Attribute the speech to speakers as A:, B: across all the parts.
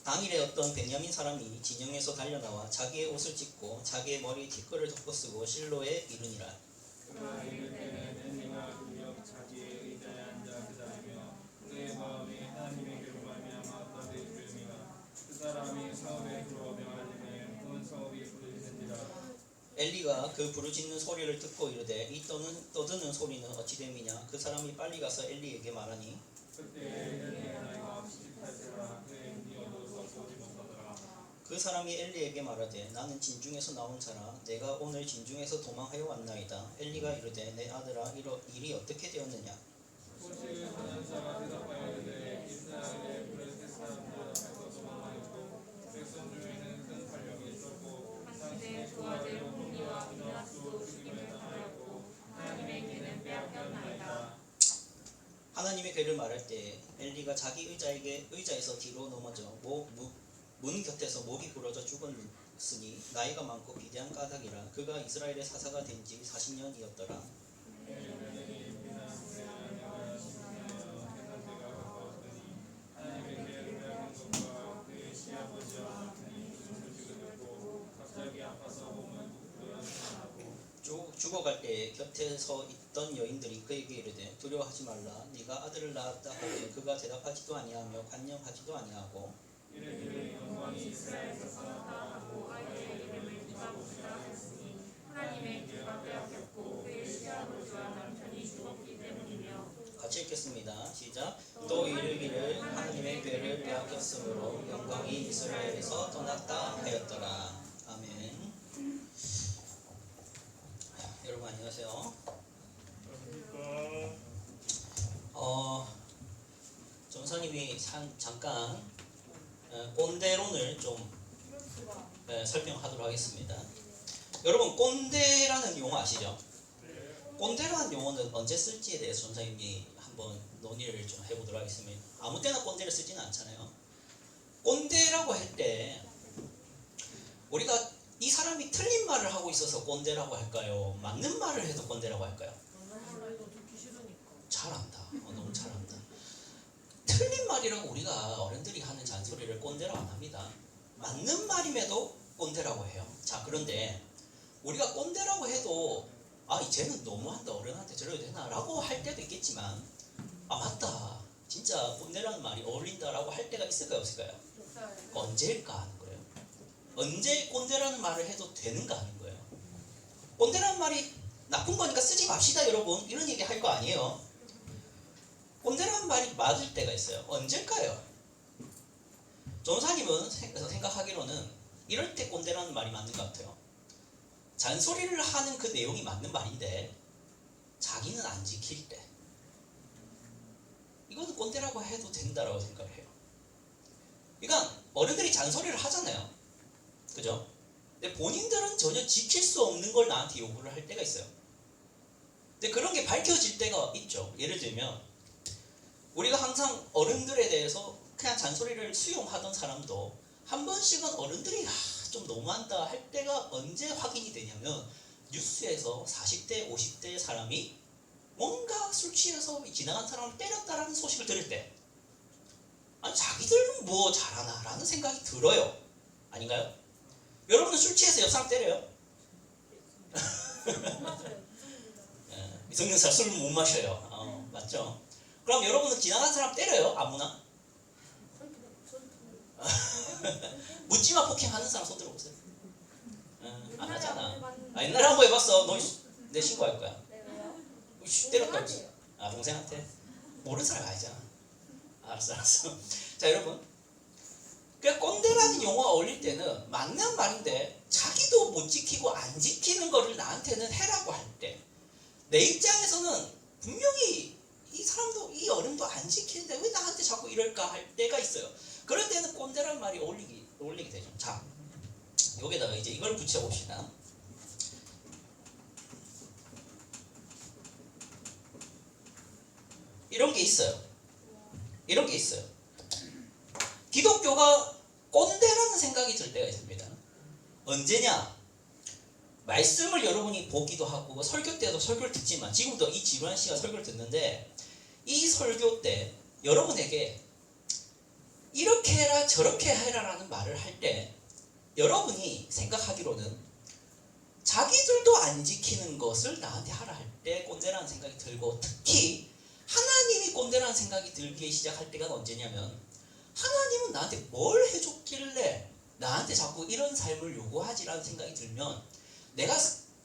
A: 당일에 어떤 베냐민 사람이 진영에서 달려나와 자기의 옷을 찢고 자기의 머리에 티끌을 덮고 쓰고 실로에 이르니라.
B: 그가 이를 때는 엘리가 구역 자기의 의자에 앉아 기다리며 그의 마음이 하나님의 괴로 말미암아 떠들음이라. 그 사람이 사울에 들어오며 알림에 온 사울이 부르짖는지라.
A: 엘리가 그 부르짖는 소리를 듣고 이르되 이 떠드는 소리는 어찌 됨이냐. 그 사람이 빨리 가서 엘리에게 말하니
B: 그때 엘리의 나이가 78세라. 그의 눈이 어두워서 보지 못하더라.
A: 그 사람이 엘리에게 말하되 나는 진중에서 나온 자라 내가 오늘 진중에서 도망하여 왔나이다. 엘리가 이르되 내 아들아 일이 어떻게 되었느냐.
B: 호시 하는 자가 대답하여 이르되 이스라엘의 블레셋 사람들 앞에서 도망하였고 백성 중에는 큰 활력이 있었고 당신의 두 아들 홈니와 비나스도 죽임을 당하였고 하나님의 길은 빼앗겼나이다.
A: 하나님의 괴를 말할 때 엘리가 자기 의자에서 뒤로 넘어져 문 곁에서 목이 부러져 죽었으니 나이가 많고 비대한 까닭이라. 그가 이스라엘의 사사가 된 지 40년이었더라. 죽어갈 때 곁에 서 있던 여인들이 그에게 이르되 두려워하지 말라. 네가 아들을 낳았다 하되 그가 대답하지도 아니하며 관념하지도 아니하고
B: 이르기를 영광이 이스라엘에서 살았다 하고 아이의 이름을 디바봇이라 하였으니 하나님의 귀가 빼앗겼고 그의 시아버지와 남편이 죽었기 때문이며.
A: 같이 읽겠습니다. 시작. 또 이르기를 하나님의 괴를 빼앗겼으므로 영광이 이스라엘에서 떠났다 하였더라. 아멘. 여러분 안녕하세요. 전사님이 잠깐 꼰대론을 좀 설명하도록 하겠습니다. 여러분 꼰대라는 용어 아시죠? 꼰대라는 용어는 언제 쓸지에 대해서 전사님이 한번 논의를 좀 해보도록 하겠습니다. 아무 때나 꼰대를 쓰지는 않잖아요. 꼰대라고 할 때 우리가 이 사람이 틀린 말을 하고 있어서 꼰대라고 할까요? 맞는 말을 해도 꼰대라고 할까요? 잘한다. 너무 잘한다. 틀린 말이라고 우리가 어른들이 하는 잔소리를 꼰대라고 안 합니다. 맞는 말임에도 꼰대라고 해요. 자, 그런데 우리가 꼰대라고 해도 이쟤는 너무한다. 어른한테 저래도 되나? 라고 할 때도 있겠지만 맞다. 진짜 꼰대라는 말이 어울린다라고 할 때가 있을까요? 없을까요? 언제일까 하는 거예요. 언제 꼰대라는 말을 해도 되는가 하는 거예요. 꼰대라는 말이 나쁜 거니까 쓰지 맙시다 여러분. 이런 얘기 할 거 아니에요. 꼰대라는 말이 맞을 때가 있어요. 언제일까요? 전사님은 생각하기로는 이럴 때 꼰대라는 말이 맞는 것 같아요. 잔소리를 하는 그 내용이 맞는 말인데 자기는 안 지킬 때 이거는 꼰대라고 해도 된다라고 생각을 해요. 그러니까 어른들이 잔소리를 하잖아요. 그죠? 근데 본인들은 전혀 지킬 수 없는 걸 나한테 요구를 할 때가 있어요. 근데 그런 게 밝혀질 때가 있죠. 예를 들면 우리가 항상 어른들에 대해서 그냥 잔소리를 수용하던 사람도 한 번씩은 어른들이 좀 너무한다 할 때가 언제 확인이 되냐면 뉴스에서 40대, 50대 사람이 뭔가 술 취해서 지나간 사람을 때렸다라는 소식을 들을 때 자기들은 뭐 잘하나 라는 생각이 들어요. 아닌가요? 여러분은 술 취해서 옆 사람 때려요? 미성년자 술 못 마셔요. 맞죠? 그럼 여러분은 지나간 사람 때려요? 아무나? 묻지마 폭행하는 사람 손 들어보세요. 안 하잖아. 옛날에 한 번 해봤어. 너 내 신고할 거야. 때렸다. 동생한테? 모르는 사람 아니잖아. 알았어. 자, 여러분. 그러니까 꼰대라는 용어가 어울릴 때는 맞는 말인데 자기도 못 지키고 안 지키는 거를 나한테는 해라고 할 때 내 입장에서는 분명히 이 사람도 이 어른도 안 지키는데 왜 나한테 자꾸 이럴까 할 때가 있어요. 그럴 때는 꼰대라는 말이 어울리게 되죠. 자, 여기다가 이제 이걸 붙여봅시다. 이런 게 있어요. 기독교가 꼰대라는 생각이 들 때가 있습니다. 언제냐? 말씀을 여러분이 보기도 하고 설교 때도 설교를 듣지만 지금도 이 지루한 시간 설교를 듣는데 이 설교 때 여러분에게 이렇게 해라 저렇게 해라라는 말을 할 때 여러분이 생각하기로는 자기들도 안 지키는 것을 나한테 하라 할 때 꼰대라는 생각이 들고, 특히 하나님이 꼰대라는 생각이 들기 시작할 때가 언제냐면, 하나님은 나한테 뭘 해줬길래 나한테 자꾸 이런 삶을 요구하지라는 생각이 들면, 내가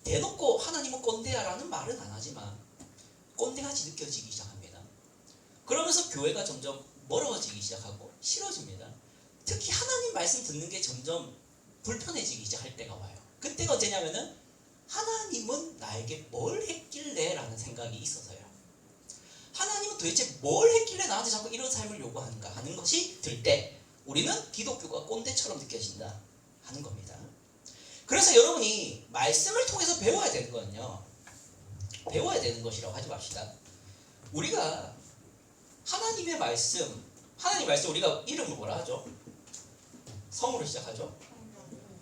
A: 대놓고 하나님은 꼰대야 라는 말은 안 하지만 꼰대같이 느껴지기 시작합니다. 그러면서 교회가 점점 멀어지기 시작하고 싫어집니다. 특히 하나님 말씀 듣는 게 점점 불편해지기 시작할 때가 와요. 그때가 언제냐면은 하나님은 나에게 뭘 했길래 라는 생각이 있어서요. 하나님은 도대체 뭘 했길래 나한테 자꾸 이런 삶을 요구하는가 하는 것이 들 때 우리는 기독교가 꼰대처럼 느껴진다 하는 겁니다. 그래서 여러분이 말씀을 통해서 배워야 되는 거는요, 배워야 되는 것이라고 하지 맙시다. 우리가 하나님 말씀 우리가 이름을 뭐라 하죠? 성으로 시작하죠.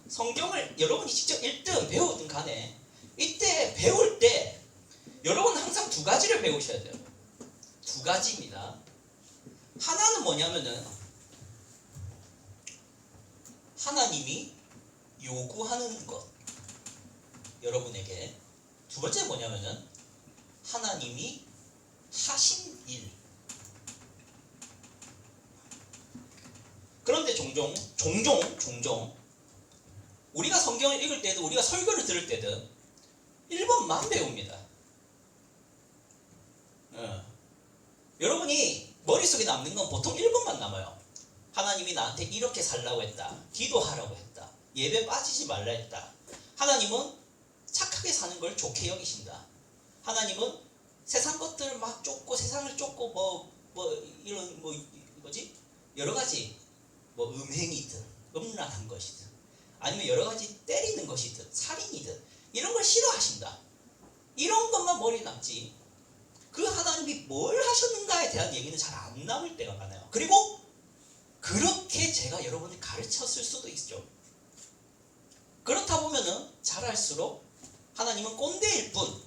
A: 성경을 여러분이 직접 읽든 배우든 간에 이때 배울 때 여러분은 항상 두 가지를 배우셔야 돼요. 두 가지입니다. 하나는 뭐냐면은 하나님이 요구하는 것, 여러분에게. 두 번째 뭐냐면은 하나님이 하신 일. 그런데 종종 우리가 성경을 읽을 때도, 우리가 설교를 들을 때든 1번만 배웁니다. 여러분이 머릿속에 남는 건 보통 1번만 남아요. 하나님이 나한테 이렇게 살라고 했다. 기도하라고 했다. 예배 빠지지 말라 했다. 하나님은 착하게 사는 걸 좋게 여기신다. 하나님은 세상 것들을 막 쫓고, 세상을 쫓고 이런 뭐지? 여러 가지 음행이든 음란한 것이든 아니면 여러 가지 때리는 것이든 살인이든 이런 걸 싫어하신다. 이런 것만 머리에 남지 그 하나님이 뭘 하셨는가에 대한 얘기는 잘 안 남을 때가 많아요. 그리고 그렇게 제가 여러분을 가르쳤을 수도 있죠. 그렇다 보면은 잘할수록 하나님은 꼰대일 뿐,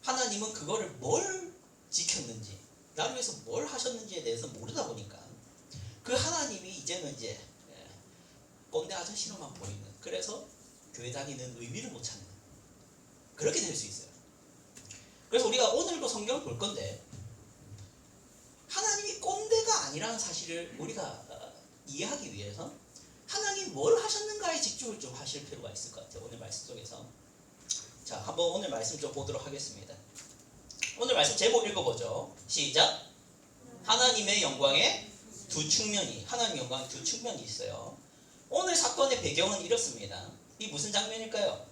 A: 하나님은 그거를 뭘 지켰는지, 나를 위해서 뭘 하셨는지에 대해서 모르다 보니까 그 하나님이 이제는 이제 꼰대 아저씨로만 보이는, 그래서 교회 다니는 의미를 못 찾는, 그렇게 될 수 있어요. 그래서 우리가 오늘도 성경을 볼 건데 하나님이 꼰대가 아니라는 사실을 우리가 이해하기 위해서 하나님이 뭘 하셨는가에 집중을 좀 하실 필요가 있을 것 같아요. 오늘 말씀 속에서. 자, 한번 오늘 말씀 좀 보도록 하겠습니다. 오늘 말씀 제목 읽어보죠. 시작. 하나님의 영광의 두 측면이, 하나님의 영광의 두 측면이 있어요. 오늘 사건의 배경은 이렇습니다. 이 무슨 장면일까요?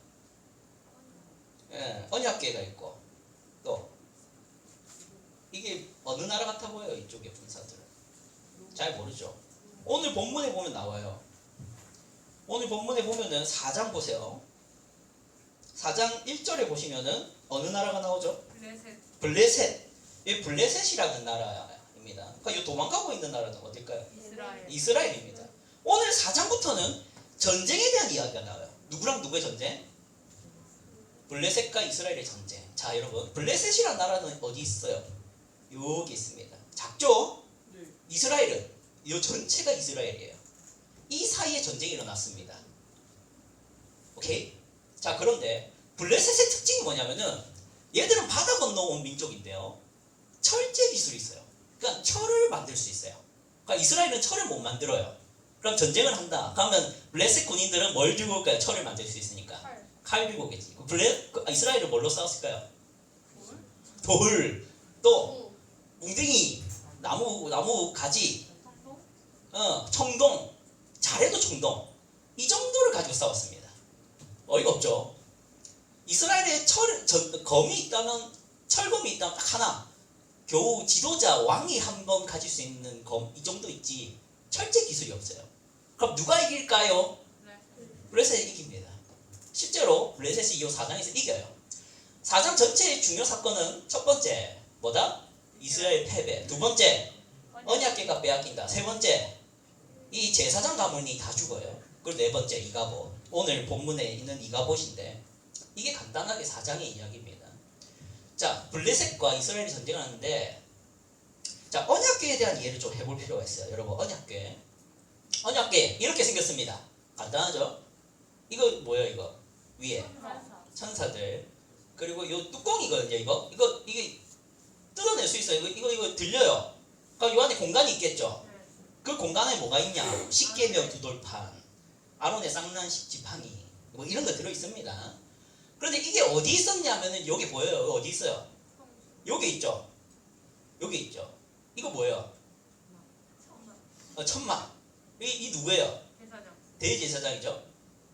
A: 언약궤가 있고, 또 이게 어느 나라 같아 보여요? 이쪽의 분사들은 잘 모르죠. 오늘 본문에 보면 나와요. 오늘 본문에 보면은 4장 보세요. 4장 1절에 보시면은 어느 나라가 나오죠? 블레셋. 이 블레셋이라는 나라입니다. 그러니까 이 도망가고 있는 나라는 어딜까요? 이스라엘입니다. 오늘 4장부터는 전쟁에 대한 이야기가 나와요. 누구랑 누구의 전쟁? 블레셋과 이스라엘의 전쟁. 자, 여러분, 블레셋이라는 나라는 어디 있어요? 여기 있습니다. 작죠? 이스라엘은 이 전체가 이스라엘이에요. 이 사이에 전쟁이 일어났습니다. 오케이? 자, 그런데 블레셋의 특징이 뭐냐면은 얘들은 바다 건너온 민족인데요, 철제 기술이 있어요. 그러니까 철을 만들 수 있어요. 그러니까 이스라엘은 철을 못 만들어요. 그럼 전쟁을 한다. 그러면 블레셋 군인들은 뭘 들고 올까요? 철을 만들 수 있으니까 칼 들고 오겠지. 이스라엘은 뭘로 싸웠을까요? 돌, 또 뭉댕이, 나무 가지, 청동, 잘해도 청동, 이 정도를 가지고 싸웠습니다. 어이가 없죠. 이스라엘에 검이 있다면, 철검이 있다면 딱 하나, 겨우 지도자, 왕이 한 번 가질 수 있는 검, 이 정도 있지 철제 기술이 없어요. 그럼 누가 이길까요? 블레셋이 이깁니다. 실제로 블레셋이 이 4장에서 이겨요. 4장 전체의 중요 사건은 첫 번째 뭐다? 이스라엘 패배. 두 번째 언약궤가 빼앗긴다. 세 번째 이 제사장 가문이 다 죽어요. 그리고 네 번째 이가봇. 오늘 본문에 있는 이가봇인데 이게 간단하게 4장의 이야기입니다. 자, 블레셋과 이스라엘이 전쟁을 하는데 자, 언약궤에 대한 이해를 좀 해볼 필요가 있어요. 여러분, 언약궤. 언약궤 이렇게 생겼습니다. 간단하죠? 이거 뭐예요, 이거? 위에 천사들. 그리고 요 뚜껑이거든요, 이게 뜯어낼 수 있어요. 이거 들려요. 그럼 요 안에 공간이 있겠죠? 그 공간에 뭐가 있냐? 십계명 두 돌판, 아론의 쌍난식 지팡이, 뭐 이런 거 들어있습니다. 그런데 이게 어디 있었냐면은 여기 보여요. 어디 있어요? 여기 있죠? 여기 있죠? 이거 뭐예요? 천막. 이 누구예요? 대제사장이죠?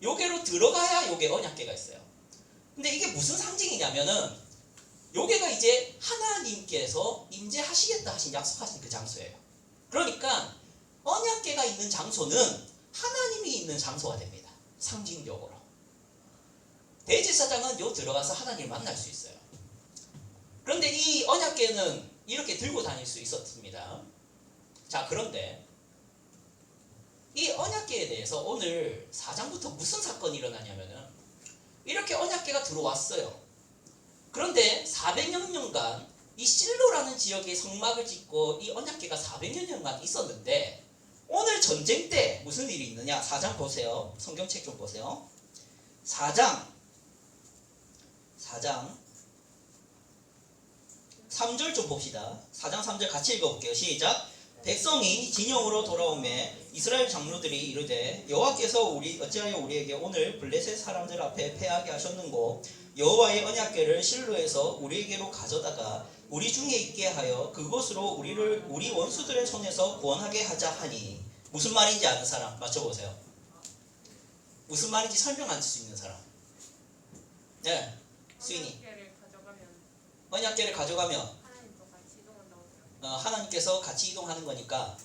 A: 요게로 들어가야 요게 언약궤가 있어요. 근데 이게 무슨 상징이냐면은 요게가 이제 하나님께서 임재하시겠다 하신 약속하신 그 장소예요. 그러니까 언약궤가 있는 장소는 하나님이 있는 장소가 됩니다. 상징적으로. 대제사장은 요 들어가서 하나님을 만날 수 있어요. 그런데 이 언약궤는 이렇게 들고 다닐 수 있었습니다. 자, 그런데 이 언약궤에 대해서 오늘 4장부터 무슨 사건이 일어나냐면은 이렇게 언약궤가 들어왔어요. 그런데 400여 년간 이 실로라는 지역에 성막을 짓고 이 언약궤가 400여 년간 있었는데 오늘 전쟁 때 무슨 일이 있느냐? 4장 보세요. 성경책 좀 보세요. 4장 3절 좀 봅시다. 4장 3절 같이 읽어볼게요. 시작. 백성이 진영으로 돌아오매 이스라엘 장로들이 이르되 여호와께서 어찌하여 우리에게 오늘 블레셋 사람들 앞에 패하게 하셨는고 여호와의 언약궤를 실로에서 우리에게로 가져다가 우리 중에 있게 하여 그곳으로 우리 원수들의 손에서 구원하게 하자 하니. 무슨 말인지 아는 사람 맞춰보세요. 무슨 말인지 설명할 수 있는 사람. 네, 수인이. 언약궤를 가져가면 하나님께서 같이 이동하는 거니까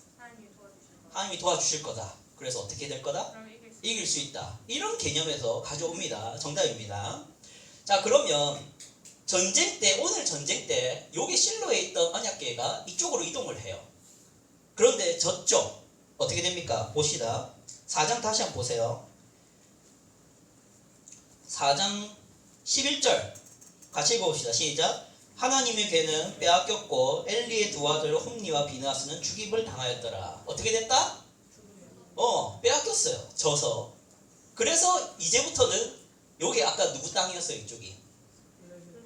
A: 하나님이 도와주실 거다. 그래서 어떻게 될 거다? 이길 수 있다. 이런 개념에서 가져옵니다. 정답입니다. 자, 그러면 오늘 전쟁 때 요게 실로에 있던 언약궤가 이쪽으로 이동을 해요. 그런데 저쪽 어떻게 됩니까? 봅시다. 4장 다시 한번 보세요. 4장 11절 같이 읽어봅시다. 시작. 하나님의 궤는 빼앗겼고 엘리의 두 아들 홈니와 비느하스는 죽임을 당하였더라. 어떻게 됐다? 빼앗겼어요. 져서. 그래서 이제부터는 여기 아까 누구 땅이었어요? 이쪽이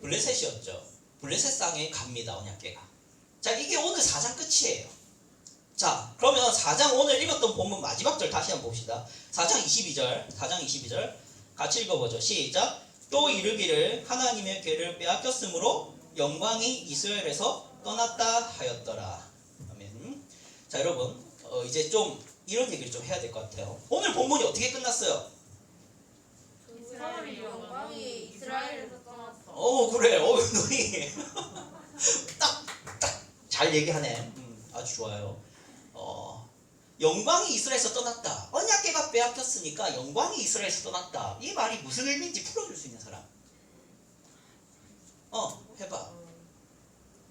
A: 블레셋이었죠. 블레셋 땅에 갑니다. 언약궤가. 자, 이게 오늘 4장 끝이에요. 자, 그러면 4장 오늘 읽었던 본문 마지막 절 다시 한번 봅시다. 4장 22절 같이 읽어보죠. 시작. 또 이르기를 하나님의 궤를 빼앗겼으므로 영광이 이스라엘에서 떠났다 하였더라. 아멘. 자, 여러분 이제 좀 이런 얘기를 좀 해야 될 것 같아요. 오늘 본문이 어떻게 끝났어요?
C: 영광이 이스라엘에서 떠났어.
A: 그래. 너희 딱 잘 얘기하네. 아주 좋아요. 영광이 이스라엘에서 떠났다. 언약궤가 빼앗겼으니까 영광이 이스라엘에서 떠났다. 이 말이 무슨 의미인지 풀어줄 수 있는 사람. 해봐.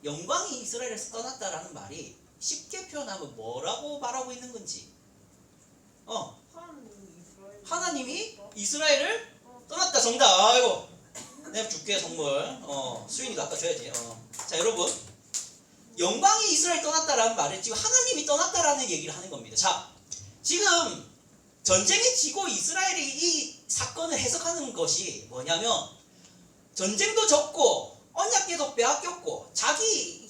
A: 영광이 이스라엘에서 떠났다라는 말이 쉽게 표현하면 뭐라고 말하고 있는 건지. 하나님이 이스라엘을 떠났다. 정답. 아이고, 내가 줄게 선물. 수인이가 아까 줘야지. 자, 여러분, 영광이 이스라엘 떠났다라는 말을 지금 하나님이 떠났다라는 얘기를 하는 겁니다. 자, 지금 전쟁에 지고 이스라엘이 이 사건을 해석하는 것이 뭐냐면 전쟁도 졌고 언약궤도 빼앗겼고 자기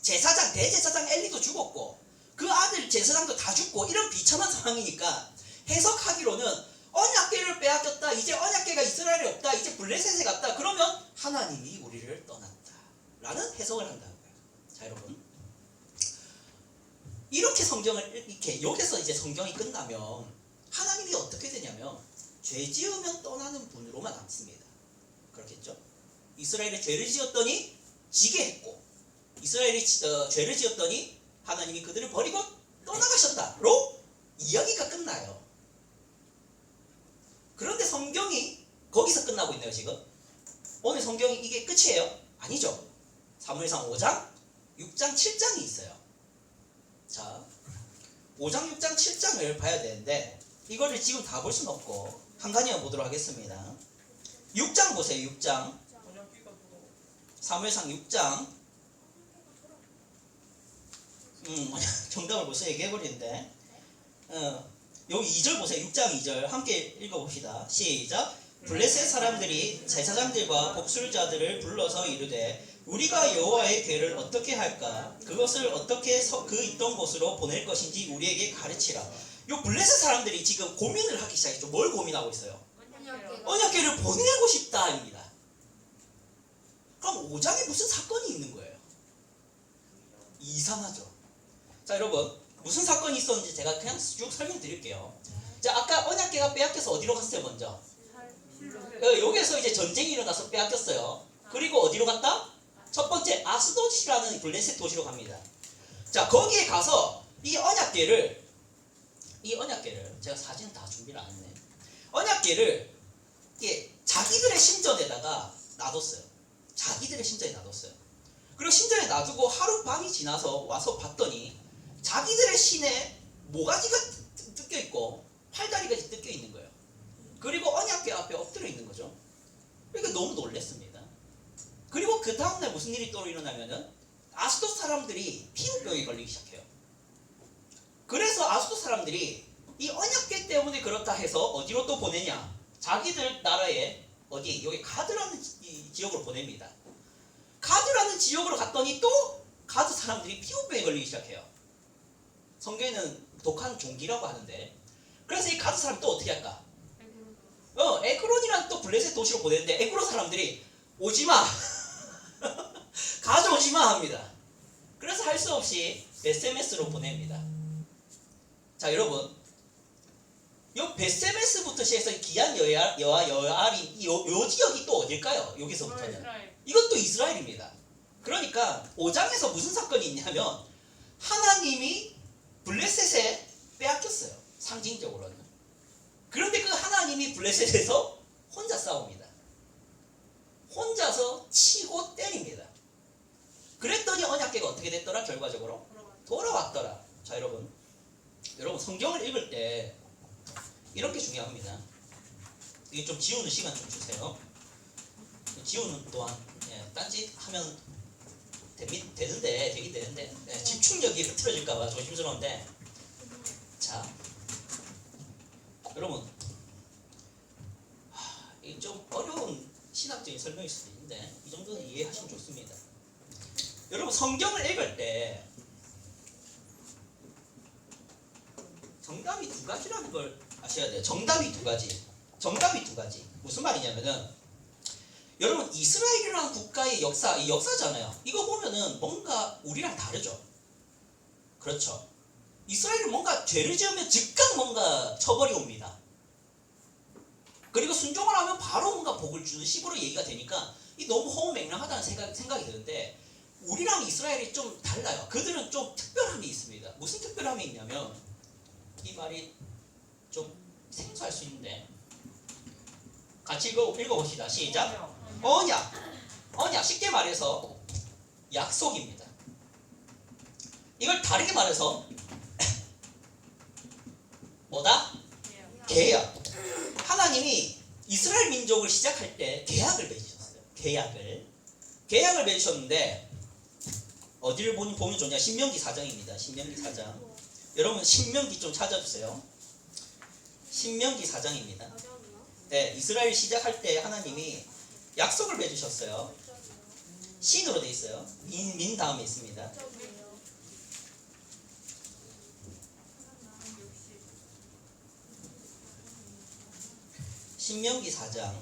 A: 제사장 대제사장 엘리도 죽었고 그 아들 제사장도 다 죽고 이런 비참한 상황이니까 해석하기로는 언약궤를 빼앗겼다. 이제 언약궤가 이스라엘에 없다. 이제 블레셋에 갔다. 그러면 하나님이 우리를 떠났다 라는 해석을 한다는 거예요. 자, 여러분, 이렇게 성경을 여기서 이제 성경이 끝나면 하나님이 어떻게 되냐면 죄 지으면 떠나는 분으로만 남습니다. 그렇겠죠? 이스라엘이 죄를 지었더니 지게 했고 이스라엘이 죄를 지었더니 하나님이 그들을 버리고 떠나가셨다로 이야기가 끝나요. 그런데 성경이 거기서 끝나고 있네요. 지금 오늘 성경이 이게 끝이에요? 아니죠. 사무엘상 5장 6장 7장이 있어요. 자, 5장 6장 7장을 봐야 되는데 이거를 지금 다 볼 수는 없고 한 가지만 보도록 하겠습니다. 6장 보세요. 6장 사무엘상 6장 정답을 벌써 얘기해버리는데 여기 2절 보세요. 6장 2절 함께 읽어봅시다. 시작. 블레셋 사람들이 제사장들과 복술자들을 불러서 이르되 우리가 여호와의 궤를 어떻게 할까? 그것을 어떻게 그 있던 곳으로 보낼 것인지 우리에게 가르치라. 요 블레셋 사람들이 지금 고민을 하기 시작했죠. 뭘 고민하고 있어요? 언약궤를 보내고 싶다입니다. 그럼 5장에 무슨 사건이 있는 거예요? 이상하죠. 자, 여러분 무슨 사건이 있었는지 제가 그냥 쭉 설명드릴게요. 자, 아까 언약궤가 빼앗겨서 어디로 갔어요? 먼저 여기에서 이제 전쟁이 일어나서 빼앗겼어요. 그리고 어디로 갔다? 첫 번째 아스돗이라는 블레셋 도시로 갑니다. 자, 거기에 가서 이 언약궤를 제가 사진 다 준비를 안 했네. 언약궤를 자기들의 신전에다가 놔뒀어요. 자기들의 신전에 놔뒀어요. 그리고 신전에 놔두고 하룻밤이 지나서 와서 봤더니 자기들의 신에 모가지가 뜯겨 있고 팔다리가 뜯겨 있는 거예요. 그리고 언약궤 앞에 엎드려 있는 거죠. 그러니까 너무 놀랐습니다. 그리고 그 다음날 무슨 일이 또 일어나면은 아스돗 사람들이 피부병에 걸리기 시작해요. 그래서 아스돗 사람들이 이 언약궤 때문에 그렇다 해서 어디로 또 보내냐? 자기들 나라에 어디 여기 가드라는 지역으로 보냅니다. 가드라는 지역으로 갔더니 또 가드 사람들이 피부병에 걸리기 시작해요. 성경에는 독한 종기라고 하는데, 그래서 이 가드 사람이 또 어떻게 할까? 에크론이라는 또 블레셋 도시로 보냈는데 에크론 사람들이 오지마 가져오지마 합니다. 그래서 할 수 없이 베세메스로 보냅니다. 자, 여러분 요 베세메스부터 시작해서 기한 여아린 요 지역이 또 어딜까요? 여기서부터는 이것도 이스라엘입니다. 그러니까 5장에서 무슨 사건이 있냐면 하나님이 블레셋에 빼앗겼어요. 상징적으로는. 그런데 그 하나님이 블레셋에서 혼자 싸웁니다. 혼자서 치고 때립니다. 그랬더니 언약궤가 어떻게 됐더라? 결과적으로 돌아왔더라. 자, 여러분 성경을 읽을 때 이렇게 중요합니다. 이게 좀 지우는 시간 좀 주세요. 지우는 또한 딴짓하면 되긴 되는데 집중력이 흐트러질까봐 조심스러운데, 자, 여러분 이게 좀 어려운 신학적인 설명일 수도 있는데 이 정도는 이해하시면 좋습니다. 여러분 성경을 읽을 때 정답이 두 가지라는 걸 아셔야 돼요. 정답이 두 가지. 무슨 말이냐면은 여러분 이스라엘이라는 국가의 역사, 이 역사잖아요. 이거 보면은 뭔가 우리랑 다르죠. 그렇죠. 이스라엘은 뭔가 죄를 지으면 즉각 뭔가 처벌이 옵니다. 그리고 순종을 하면 바로 뭔가 복을 주는 식으로 얘기가 되니까 이 너무 허무맹랑하다는 생각이 드는데, 우리랑 이스라엘이 좀 달라요. 그들은 좀 특별함이 있습니다. 무슨 특별함이 있냐면, 이 말이 좀 생소할 수 있는데 같이 읽어봅시다. 시작. 언약 쉽게 말해서 약속입니다. 이걸 다르게 말해서 뭐다? 계약. 하나님이 이스라엘 민족을 시작할 때 계약을 맺으셨어요. 계약을 맺으셨는데 어디를 보면 좋냐? 신명기 4장입니다. 신명기 4장. 여러분 신명기 좀 찾아주세요. 신명기 4장입니다. 네, 이스라엘 시작할 때 하나님이 약속을 맺으셨어요. 신으로 돼 있어요. 민 다음에 있습니다. 신명기 4장.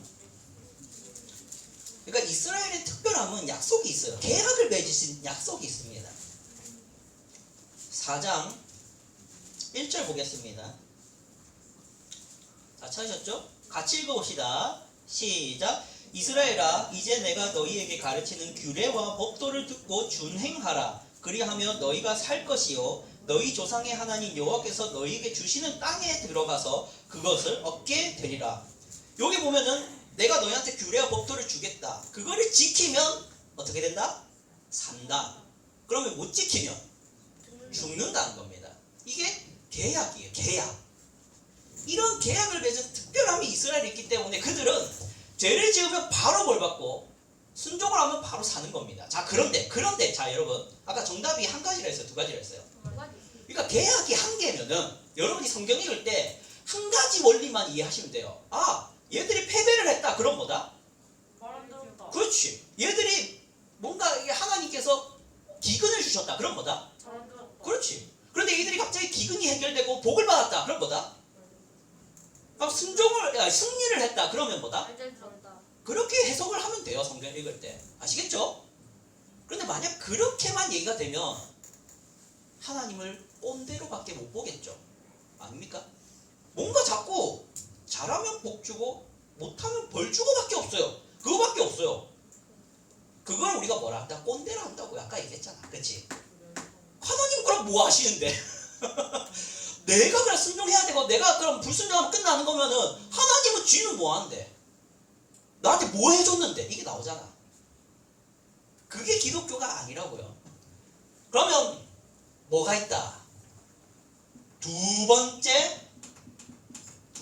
A: 그러니까 이스라엘의 특별함은 약속이 있어요. 계약을 맺으신 약속이 있습니다. 4장 1절 보겠습니다. 다 찾으셨죠? 같이 읽어봅시다. 시작. 이스라엘아, 이제 내가 너희에게 가르치는 규례와 법도를 듣고 준행하라. 그리하면 너희가 살 것이요 너희 조상의 하나님 여호와께서 너희에게 주시는 땅에 들어가서 그것을 얻게 되리라. 여기 보면은 내가 너희한테 규례와 법도를 주겠다. 그거를 지키면 어떻게 된다? 산다. 그러면 못 지키면 죽는다는 겁니다. 이게 계약이에요. 계약. 이런 계약을 맺은 특별함이 이스라엘에 있기 때문에 그들은 죄를 지으면 바로 벌받고 순종을 하면 바로 사는 겁니다. 자, 그런데 자, 여러분 아까 정답이 한 가지라 했어요? 두 가지라 했어요? 그러니까 계약이 한 개면은 여러분이 성경 읽을 때 한 가지 원리만 이해하시면 돼요. 아, 얘들이 패배를 했다. 그럼 뭐다?
C: 말안 들었다.
A: 그렇지. 얘들이 뭔가 이게 하나님께서 기근을 주셨다. 그럼 뭐다?
C: 잘안 들었다.
A: 그렇지. 그런데 이들이 갑자기 기근이 해결되고 복을 받았다. 그럼 뭐다? 그럼 승리를 했다. 그러면 뭐다?
C: 알잘 들었다.
A: 그렇게 해석을 하면 돼요. 성경 읽을 때. 아시겠죠? 그런데 만약 그렇게만 얘기가 되면 하나님을 꼰대로밖에 못 보겠죠. 아닙니까? 뭔가 자꾸 잘하면 복 주고 못하면 벌 주고밖에 없어요. 그거밖에 없어요. 그걸 우리가 뭐라 한다? 꼰대라 한다고 아까 얘기했잖아. 그렇지? 하나님 그럼 뭐 하시는데? 내가 그냥 순종해야 되고 내가 그럼 불순종하면 끝나는 거면은 하나님은 쥐는 뭐 하는데? 나한테 뭐 해줬는데? 이게 나오잖아. 그게 기독교가 아니라고요. 그러면 뭐가 있다? 두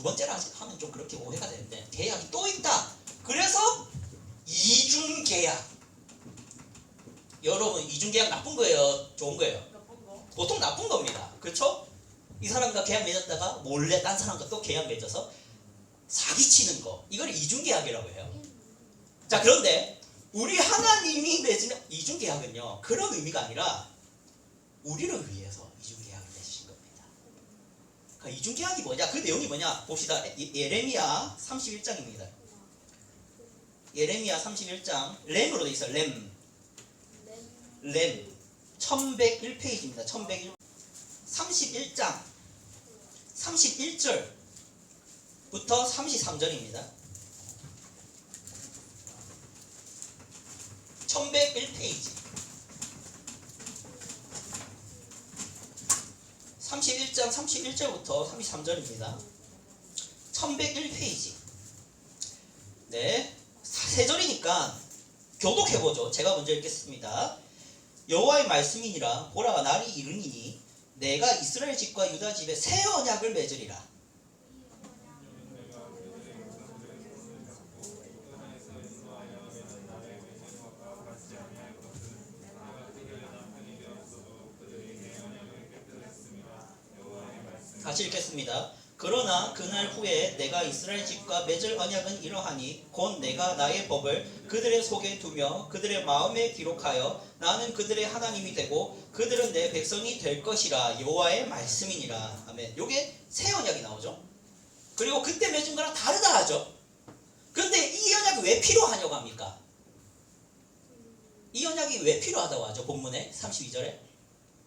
A: 번째라 하면 좀 그렇게 오해가 되는데 계약이 또 있다. 그래서 이중계약. 여러분 이중계약 나쁜 거예요? 좋은 거예요?
C: 나쁜 거.
A: 보통 나쁜 겁니다. 그렇죠? 이 사람과 계약 맺었다가 몰래 딴 사람과 또 계약 맺어서 사기치는 거. 이걸 이중계약이라고 해요. 자, 그런데 우리 하나님이 맺은 이중계약은요. 그런 의미가 아니라 우리를 위해서 이중계약을 맺으신 겁니다. 그러니까 이중계약이 뭐냐? 그 내용이 뭐냐? 봅시다. 예레미야 31장입니다. 예레미야 31장 램으로 돼 있어요. 램 1101페이지입니다. 1101 31장 31절부터 33절입니다. 1101페이지 31장 31절부터 33절입니다. 1101페이지. 네, 세 절이니까 교독해보죠. 제가 먼저 읽겠습니다. 여호와의 말씀이니라. 보라, 날이 이르니니 내가 이스라엘 집과 유다 집에 새 언약을 맺으리라. 같이 읽겠습니다. 그러나 그날 후에 내가 이스라엘 집과 맺을 언약은 이러하니 곧 내가 나의 법을 그들의 속에 두며 그들의 마음에 기록하여 나는 그들의 하나님이 되고 그들은 내 백성이 될 것이라. 여호와의 말씀이니라. 아멘. 요게 새 언약이 나오죠. 그리고 그때 맺은 거랑 다르다 하죠. 그런데 이 언약이 왜 필요하냐고 합니까? 이 언약이 왜 필요하다고 하죠? 본문에 32절에.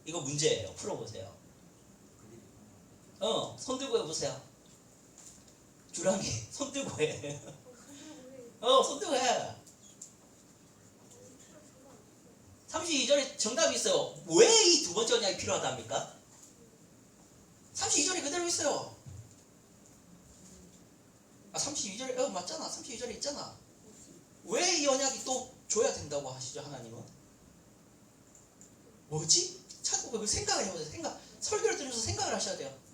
A: 이거 문제예요. 풀어보세요. 손 들고 해보세요. 주랑이 손 들고 해. 손 들고 해. 32절에 정답이 있어요. 왜 이 두 번째 언약이 필요하답니까? 32절에 그대로 있어요. 32절에 맞잖아. 32절에 있잖아. 왜 이 언약이 또 줘야 된다고 하시죠? 하나님은? 뭐지? 자꾸 그 생각을 해보세요. 설교를 들으면서 생각을 하셔야 돼요.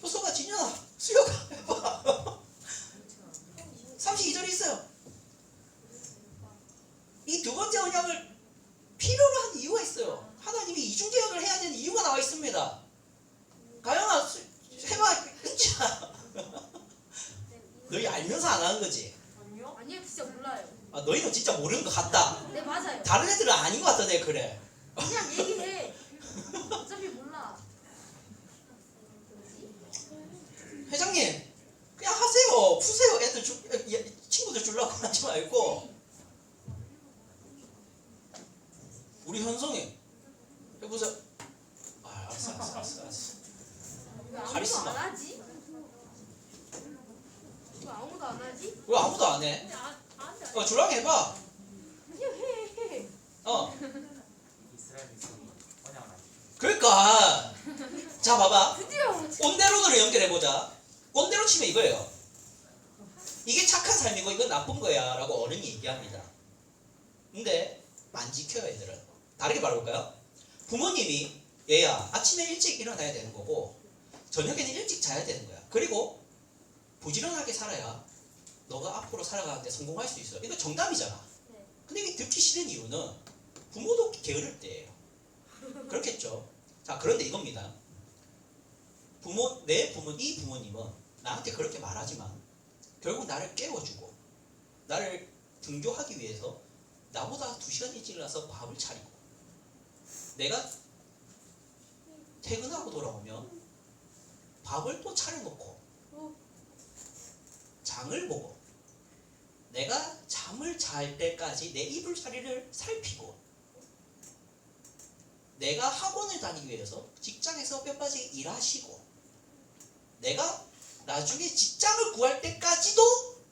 A: 효소가 진현아 수요가 해봐. 32절에 있어요. 이 두 번째 언약을 필요로 한 이유가 있어요. 하나님이 이중계약을 해야 되는 이유가 나와 있습니다. 가영아 해봐. 은지야 너희 알면서 안 하는 거지?
C: 아니요? 아니요, 진짜 몰라요.
A: 너희는 진짜 모르는 것 같다.
C: 네, 맞아요.
A: 다른 애들은 아닌 것 같다. 내가 그래.
C: 그냥 얘기해. 어차피 몰라.
A: 회장님 그냥 하세요. 푸세요. 친구들 주려고 하지 말고. 우리 현성이 해보세요. 알았어.
C: 왜 아무도
A: 카리스마.
C: 안 하지? 왜 아무도 안 하지?
A: 왜 아무도 안 해?
C: 근데 안 돼.
A: 주랑이 해봐.
C: 그냥 해.
D: 이스라엘 백성이 언약을 안
A: 그러니까 자 봐봐.
C: 드디어
A: 꼰대로를 연결해보자. 꼰대로 치면 이거예요. 이게 착한 삶이고 이건 나쁜 거야 라고 어른이 얘기합니다. 근데 안 지켜요. 애들은. 다르게 말해볼까요? 부모님이 얘야 아침에 일찍 일어나야 되는 거고 저녁에는 일찍 자야 되는 거야. 그리고 부지런하게 살아야 너가 앞으로 살아가는데 성공할 수 있어. 이거 정답이잖아. 근데 이게 듣기 싫은 이유는 부모도 게으를 때예요. 그렇겠죠. 자, 그런데 이겁니다. 이 부모님은 나한테 그렇게 말하지만 결국 나를 깨워주고 나를 등교하기 위해서 나보다 2시간 일찍 일어나서 밥을 차리고 내가 퇴근하고 돌아오면 밥을 또 차려놓고 장을 보고 내가 잠을 잘 때까지 내 이불자리를 살피고 내가 학원을 다니기 위해서 직장에서 뼈 빠지게 일하시고 내가 나중에 직장을 구할 때까지도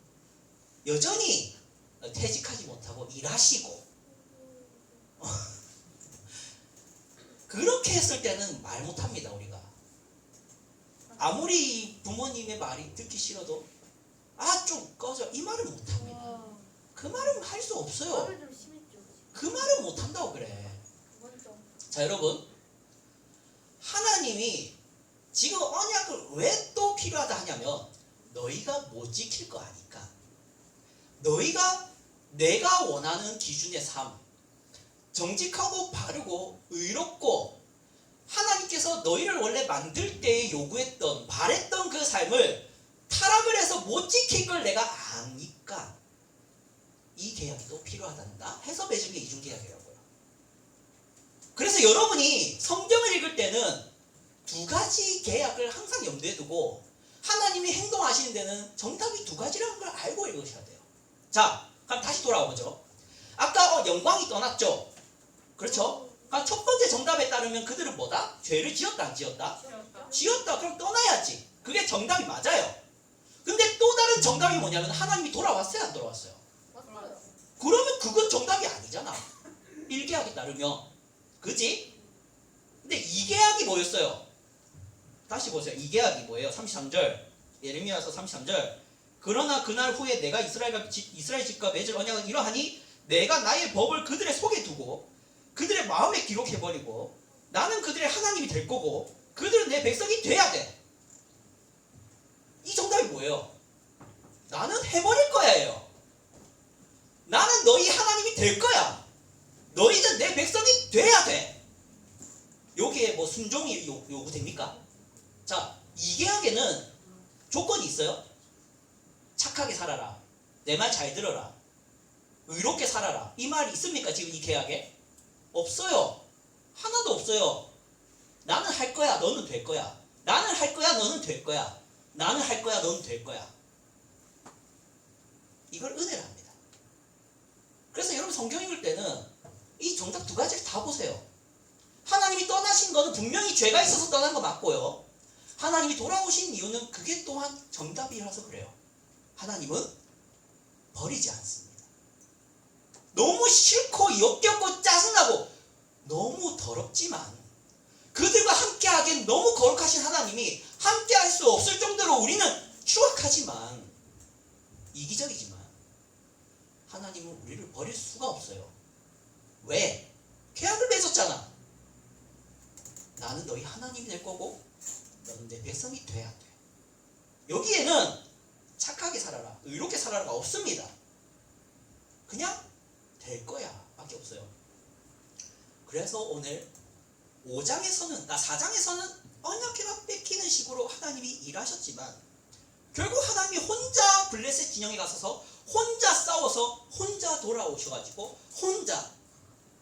A: 여전히 퇴직하지 못하고 일하시고 그렇게 했을 때는 말 못합니다. 우리가 아무리 부모님의 말이 듣기 싫어도 좀 꺼져 이 말을 못합니다. 그 말은 할 수 없어요.
C: 말을 좀 심했죠.
A: 그 말은 못한다고 그래.
C: 먼저.
A: 자, 여러분, 하나님이 지금 언약을 왜 또 필요하다 하냐면 너희가 못 지킬 거 아니까. 너희가 내가 원하는 기준의 삶, 정직하고 바르고 의롭고 하나님께서 너희를 원래 만들 때에 요구했던 바랬던 그 삶을 타락을 해서 못 지킬 걸 내가 아니까 이 계약이 또 필요하단다 해서 맺은 게 이중계약이라고요. 그래서 여러분이 성경을 읽을 때는 2가지 계약을 항상 염두에 두고 하나님이 행동하시는 데는 정답이 2가지라는 걸 알고 읽으셔야 돼요. 자, 그럼 다시 돌아오죠. 아까 영광이 떠났죠. 그렇죠? 그럼 첫 번째 정답에 따르면 그들은 뭐다? 죄를 지었다 안 지었다? 지었다. 그럼 떠나야지. 그게 정답이 맞아요. 근데 또 다른 정답이 뭐냐면 하나님이 돌아왔어요 안 돌아왔어요?
C: 맞아요.
A: 그러면 그건 정답이 아니잖아. 1계약에 따르면. 그지? 근데 2계약이 뭐였어요? 다시 보세요. 2계약이 뭐예요? 33절. 예레미야서 33절. 그러나 그날 후에 내가 이스라엘 집과 맺을 언약은 이러하니 내가 나의 법을 그들의 속에 두고 그들의 마음에 기록해버리고 나는 그들의 하나님이 될 거고 그들은 내 백성이 돼야 돼. 이 정답이 뭐예요? 나는 해버릴 거야예요. 나는 너희 하나님이 될 거야. 너희는 내 백성이 돼야 돼. 여기에 뭐 순종이 요구됩니까? 자, 2계약에는 조건이 있어요. 착하게 살아라. 내 말 잘 들어라. 의롭게 살아라. 이 말이 있습니까? 지금 이 계약에? 없어요. 하나도 없어요. 나는 할 거야. 너는 될 거야. 나는 할 거야. 너는 될 거야. 나는 할 거야. 너는 될 거야. 이걸 은혜라 합니다. 그래서 여러분 성경 읽을 때는 이 정답 2가지를 다 보세요. 하나님이 떠나신 거는 분명히 죄가 있어서 떠난 거 맞고요. 하나님이 돌아오신 이유는 그게 또한 정답이라서 그래요. 하나님은 버리지 않습니다. 너무 싫고 역겹고 짜증나고 너무 더럽지만 그들과 함께하기엔 너무 거룩하신 하나님이 함께할 수 없을 정도로 우리는 추악하지만 이기적이지만 하나님은 우리를 버릴 수가 없어요. 왜? 계약을 맺었잖아. 나는 너희 하나님이 될 거고 너는 내 백성이 돼야 돼. 여기에는 착하게 살아라, 의롭게 살아라가 없습니다. 그냥 될 거야 밖에 없어요. 그래서 오늘 4장에서는 언약궤가 뺏기는 식으로 하나님이 일하셨지만 결국 하나님이 혼자 블레셋 진영에 가서서 혼자 싸워서 혼자 돌아오셔가지고 혼자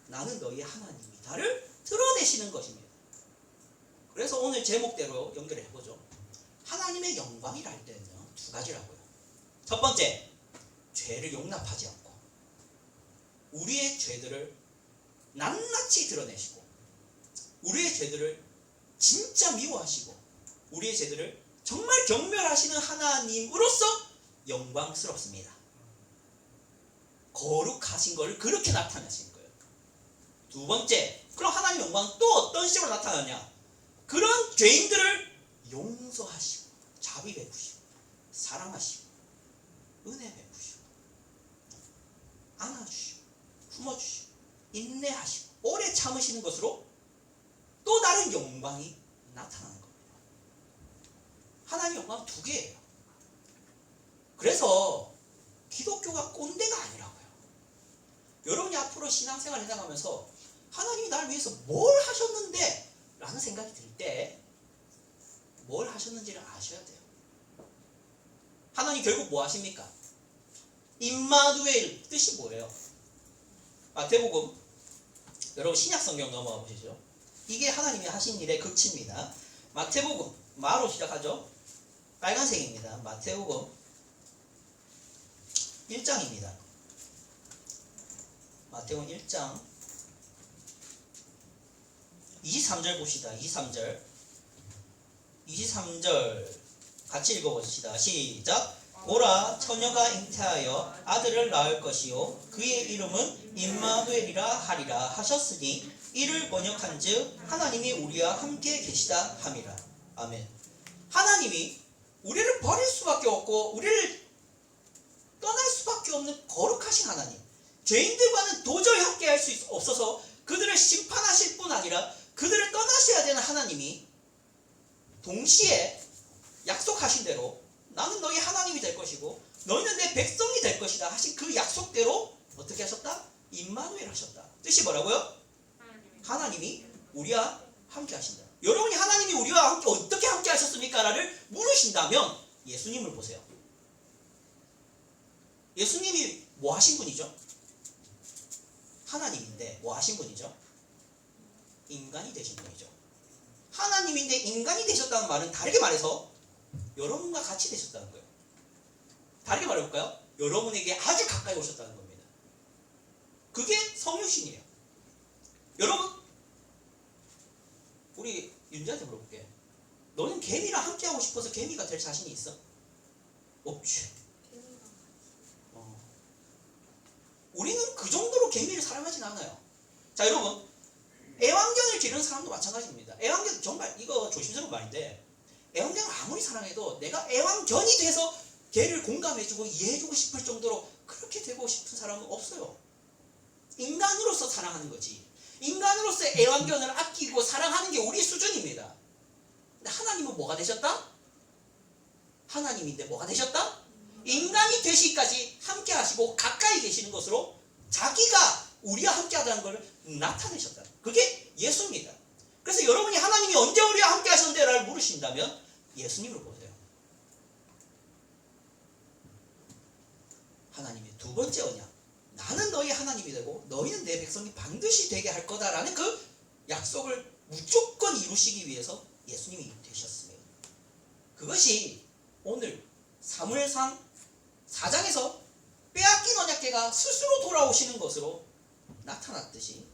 A: 나는 너희 하나님이다를 드러내시는 것입니다. 그래서 오늘 제목대로 연결해 보죠. 하나님의 영광이라 할 때는요 2가지라고요. 첫 번째, 죄를 용납하지 않고 우리의 죄들을 낱낱이 드러내시고 우리의 죄들을 진짜 미워하시고 우리의 죄들을 정말 경멸하시는 하나님으로서 영광스럽습니다. 거룩하신 것을 그렇게 나타내시는 거예요. 2번째, 그럼 하나님 영광은 또 어떤 식으로 나타나냐? 그런 죄인들을 용서하시고 자비 베푸시고 사랑하시고 은혜 베푸시고 안아주시고 품어주시고 인내하시고 오래 참으시는 것으로 또 다른 영광이 나타나는 겁니다. 하나님의 영광은 2개예요. 그래서 기독교가 꼰대가 아니라고요. 여러분이 앞으로 신앙생활 해나가면서 하나님이 나를 위해서 뭘 하셨는데 라는 생각이 들 때 뭘 하셨는지를 아셔야 돼요. 하나님 결국 뭐 하십니까? 임마누엘 뜻이 뭐예요? 마태복음 여러분 신약성경 넘어가 보시죠. 이게 하나님이 하신 일의 극치입니다. 마태복음 마로 시작하죠. 빨간색입니다. 마태복음 1장입니다. 마태복음 1장 23절 봅시다. 23절 같이 읽어봅시다. 시작. 보라 처녀가 잉태하여 아들을 낳을 것이요 그의 이름은 임마누엘이라 하리라 하셨으니 이를 번역한즉 하나님이 우리와 함께 계시다 함이라. 아멘. 하나님이 우리를 버릴 수밖에 없고 우리를 떠날 수밖에 없는 거룩하신 하나님, 죄인들과는 도저히 함께할 수 없어서 그들을 심판하실 뿐 아니라 그들을 떠나셔야 되는 하나님이 동시에 약속하신 대로 나는 너희 하나님이 될 것이고 너희는 내 백성이 될 것이다 하신 그 약속대로 어떻게 하셨다? 임마누엘 하셨다. 뜻이 뭐라고요? 하나님이 우리와 함께 하신다. 여러분이 하나님이 우리와 함께 어떻게 함께 하셨습니까? 라를 물으신다면 예수님을 보세요. 예수님이 뭐 하신 분이죠? 하나님인데 뭐 하신 분이죠? 인간이 되신 분이죠. 하나님인데 인간이 되셨다는 말은 다르게 말해서 여러분과 같이 되셨다는 거예요. 다르게 말해볼까요? 여러분에게 아주 가까이 오셨다는 겁니다. 그게 성육신이에요. 여러분, 우리 윤지한테 물어볼게. 너는 개미랑 함께하고 싶어서 개미가 될 자신이 있어? 없지. 우리는 그 정도로 개미를 사랑하진 않아요. 자, 여러분, 애완견을 기르는 사람도 마찬가지입니다. 애완견 정말 이거 조심스러운 말인데 애완견을 아무리 사랑해도 내가 애완견이 돼서 걔를 공감해주고 이해해주고 싶을 정도로 그렇게 되고 싶은 사람은 없어요. 인간으로서 사랑하는 거지. 인간으로서 애완견을 아끼고 사랑하는 게 우리 수준입니다. 근데 하나님은 뭐가 되셨다? 하나님인데 뭐가 되셨다? 인간이 되시기까지 함께 하시고 가까이 계시는 것으로 자기가 우리와 함께 하다는 걸 나타내셨다. 그게 예수입니다. 그래서 여러분이 하나님이 언제 우리와 함께 하셨는데 라를 물으신다면 예수님을 보세요. 하나님의 두 번째 언약. 나는 너희 하나님이 되고 너희는 내 백성이 반드시 되게 할 거다라는 그 약속을 무조건 이루시기 위해서 예수님이 되셨습니다. 그것이 오늘 사무엘상 4장에서 빼앗긴 언약궤가 스스로 돌아오시는 것으로 나타났듯이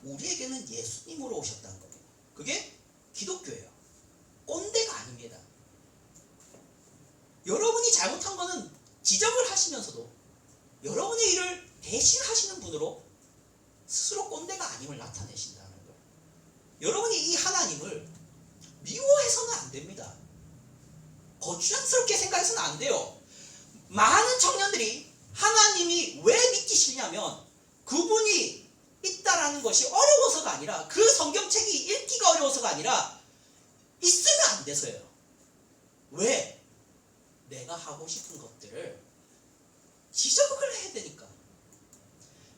A: 우리에게는 예수님으로 오셨다는 겁니다. 그게 기독교예요. 꼰대가 아닙니다. 여러분이 잘못한 거는 지적을 하시면서도 여러분의 일을 대신하시는 분으로 스스로 꼰대가 아님을 나타내신다는 거예요. 여러분이 이 하나님을 미워해서는 안 됩니다. 거추장스럽게 생각해서는 안 돼요. 많은 청년들이 하나님이 왜 믿기 싫냐면 그분이 있다라는 것이 어려워서가 아니라 그 성경책이 읽기가 어려워서가 아니라 있으면 안 돼서요. 왜? 내가 하고 싶은 것들을 지적을 해야 되니까.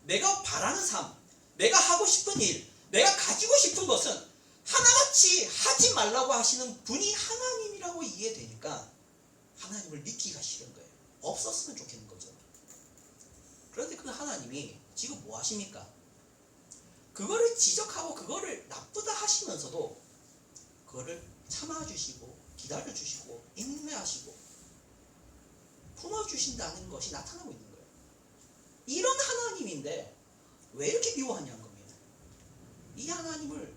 A: 내가 바라는 삶, 내가 하고 싶은 일, 내가 가지고 싶은 것은 하나같이 하지 말라고 하시는 분이 하나님이라고 이해되니까 하나님을 믿기가 싫은 거예요. 없었으면 좋겠는 거죠. 그런데 그 하나님이 지금 뭐 하십니까? 그거를 지적하고 그거를 나쁘다 하시면서도 그거를 참아주시고 기다려주시고 인내하시고 품어주신다는 것이 나타나고 있는 거예요. 이런 하나님인데 왜 이렇게 미워하냐는 겁니다. 이 하나님을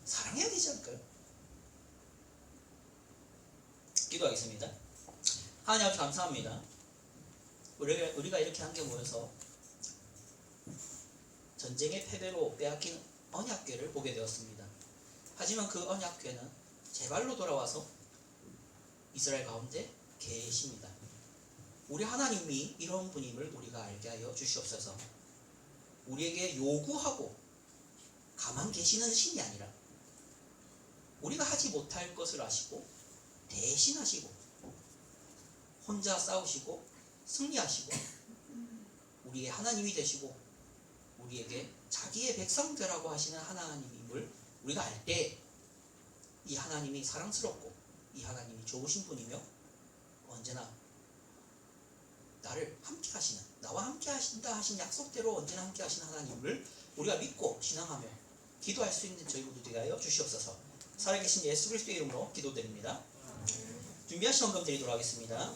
A: 사랑해야 되지 않을까요? 기도하겠습니다. 하나님 아버지 감사합니다. 우리가 이렇게 함께 모여서 전쟁의 패배로 빼앗긴 언약궤를 보게 되었습니다. 하지만 그 언약궤는 제발로 돌아와서 이스라엘 가운데 계십니다. 우리 하나님이 이런 분임을 우리가 알게 하여 주시옵소서. 우리에게 요구하고 가만 계시는 신이 아니라 우리가 하지 못할 것을 아시고 대신하시고 혼자 싸우시고 승리하시고
E: 우리의 하나님이 되시고 우리에게 자기의 백성 되라고 하시는 하나님임을 우리가 알 때 이 하나님이 사랑스럽고 이 하나님이 좋으신 분이며 언제나 나를 함께 하시는, 나와 함께 하신다 하신 약속대로 언제나 함께 하시는 하나님을 우리가 믿고 신앙하며 기도할 수 있는 저희 모두 되게 하여 주시옵소서. 살아계신 예수 그리스도의 이름으로 기도드립니다. 준비하신 헌금 드리도록 하겠습니다.